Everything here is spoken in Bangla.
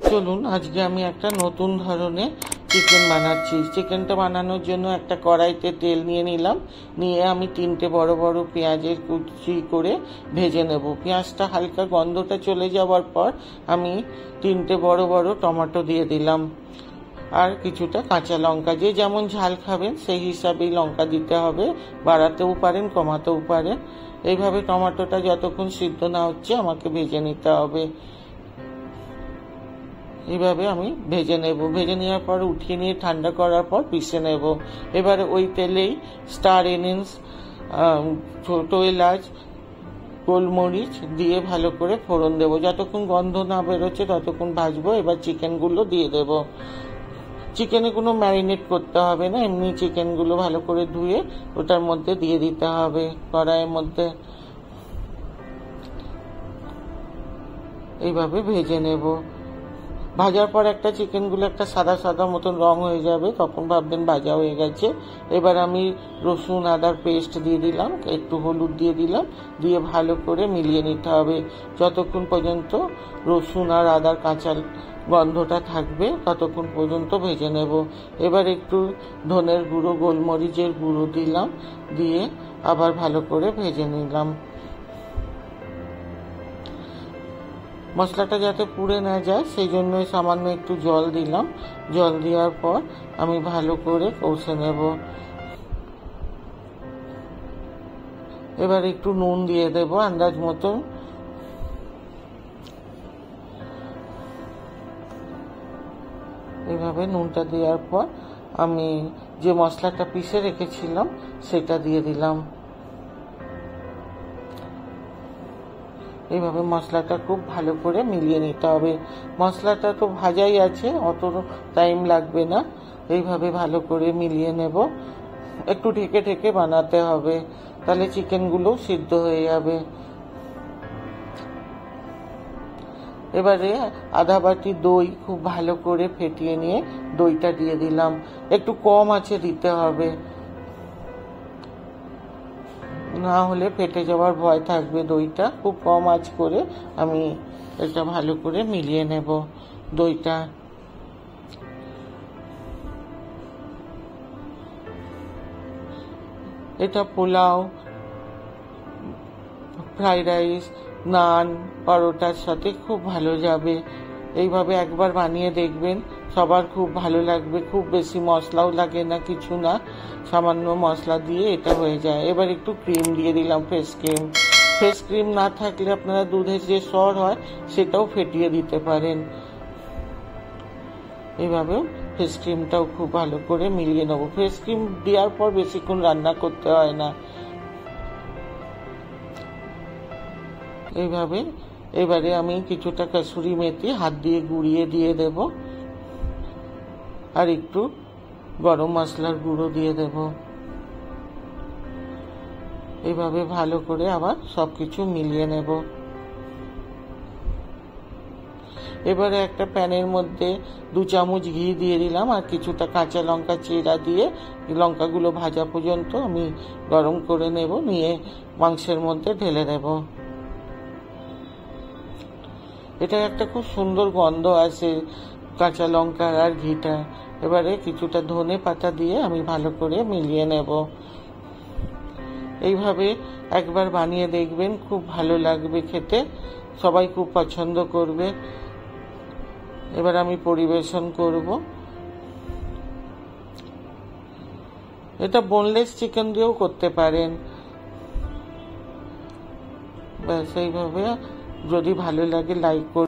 চলুন আজকে আমি একটা নতুন ধরনের চিকেন বানাচ্ছি। চিকেনটা বানানোর জন্য একটা কড়াইতে তেল নিয়ে নিলাম, নিয়ে আমি 3টে বড় বড় পেঁয়াজের কুচি করে ভেজে নেব। পেঁয়াজটা হালকা গন্ধটা চলে যাওয়ার পর আমি 3টে বড় বড় টমেটো দিয়ে দিলাম, আর কিছুটা কাঁচা লঙ্কা। যে যেমন ঝাল খাবেন সেই হিসাবেই লঙ্কা দিতে হবে, বাড়াতেও পারেন কমাতেও পারেন। এইভাবে টমেটোটা যতক্ষণ সিদ্ধ না হচ্ছে আমাকে ভেজে নিতে হবে। এইভাবে আমি ভেজে নেব। ভেজে নেওয়ার পর উঠিয়ে নিয়ে ঠান্ডা করার পর পিষে নেব। এবারে ওই তেলেই স্টার এনিয়ন্স, ছোটো এলাচ, গোলমরিচ দিয়ে ভালো করে ফোড়ন দেবো। যতক্ষণ গন্ধ না বেরোচ্ছে ততক্ষণ ভাজবো। এবার চিকেনগুলো দিয়ে দেব। চিকেনে কোনো ম্যারিনেট করতে হবে না, এমনি চিকেনগুলো ভালো করে ধুয়ে ওটার মধ্যে দিয়ে দিতে হবে কড়াইয়ের মধ্যে। এইভাবে ভেজে নেব। ভাজার পর একটা চিকেনগুলো একটা সাদা সাদা মতন রং হয়ে যাবে, তখন ভাববেন ভাজা হয়ে গেছে। এবার আমি রসুন আদার পেস্ট দিয়ে দিলাম, একটু হলুদ দিয়ে দিলাম, দিয়ে ভালো করে মিলিয়ে নিতে হবে যতক্ষণ পর্যন্ত রসুন আর আদার কাঁচা গন্ধটা থাকবে ততক্ষণ পর্যন্ত ভেজে নেব। এবার একটু ধনের গুঁড়ো, গোলমরিচের গুঁড়ো দিলাম, দিয়ে আবার ভালো করে ভেজে নিলাম। মশলাটা যাতে পুড়ে না যায় সেই জন্য সামান্য একটু জল দিলাম। জল দেওয়ার পর আমি ভালো করে কষে নেব। এবার একটু নুন দিয়ে দেব আন্দাজ মতন। এইভাবে নুনটা দেওয়ার পর আমি যে মশলাটা পিষে রেখেছিলাম সেটা দিয়ে দিলাম। এইভাবে মশলাটা খুব ভালো করে মিলিয়ে নিতে হবে। মশলাটা তো ভাজাই আছে, অত টাইম লাগবে না। এইভাবে ভালো করে মিলিয়ে নেব। একটু ঢেকে ঢেকে বানাতে হবে, তাহলে চিকেনগুলো সিদ্ধ হয়ে যাবে। এবারে আধা বাটি দই খুব ভালো করে ফেটিয়ে নিয়ে দইটা দিয়ে দিলাম। একটু কম আঁচে দিতে হবে, না হলে ফেটে যাওয়ার ভয় থাকবে। দইটা খুব কম আঁচ করে আমি এটা ভালো করে মিলিয়ে নেব দইটা। এটা পোলাও, ফ্রাইড রাইস, নান, পরোটার সাথে খুব ভালো যাবে। এইভাবে একবার বানিয়ে দেখবেন, সবার খুব ভালো লাগবে। খুব বেশি মশলাও লাগে না, কিছু না, সামান্য মশলা দিয়ে এটা হয়ে যায়। এবার একটু ক্রিম দিয়ে দিলাম, ফ্রেশ ক্রিম। ফ্রেশ ক্রিম না থাকলে আপনারা দুধের যে সর হয় সেটাও ফেটিয়ে দিতে পারেন। এইভাবে ফ্রেশ ক্রিমটাও খুব ভালো করে মিলিয়ে নেবো। ফ্রেশ ক্রিম দেওয়ার পর বেশিক্ষণ রান্না করতে হয় না। এইভাবে এবারে আমি কিছুটা কসুরি মেথি হাত দিয়ে গুঁড়িয়ে দিয়ে দেব, আর একটু গরম মশলার গুঁড়ো দিয়ে দেব। এইভাবে ভালো করে আবার সবকিছু মিলিয়ে নেব। এবারে একটা প্যানের মধ্যে 2 চামচ ঘি দিয়ে দিলাম, আর কিছুটা কাঁচা লঙ্কা চিরা দিয়ে লঙ্কাগুলো ভাজা পর্যন্ত আমি গরম করে নেব। নিয়ে মাংসের মধ্যে ঢেলে দেব। এটা একটা খুব সুন্দর গন্ধ আসে কাঁচা লঙ্কার আর ঘিটা। এবারে কিছুটা ধনে পাতা দিয়ে আমি ভালো করে মিলিয়ে নেব। এইভাবে একবার বানিয়ে দেখবেন, খুব ভালো লাগবে খেতে, সবাই খুব পছন্দ করবে। এবার আমি পরিবেশন করব। এটা বোনলেস চিকেন দিয়েও করতে পারেন। ব্যাস এইভাবে, যদি ভালো লাগে লাইক করুন।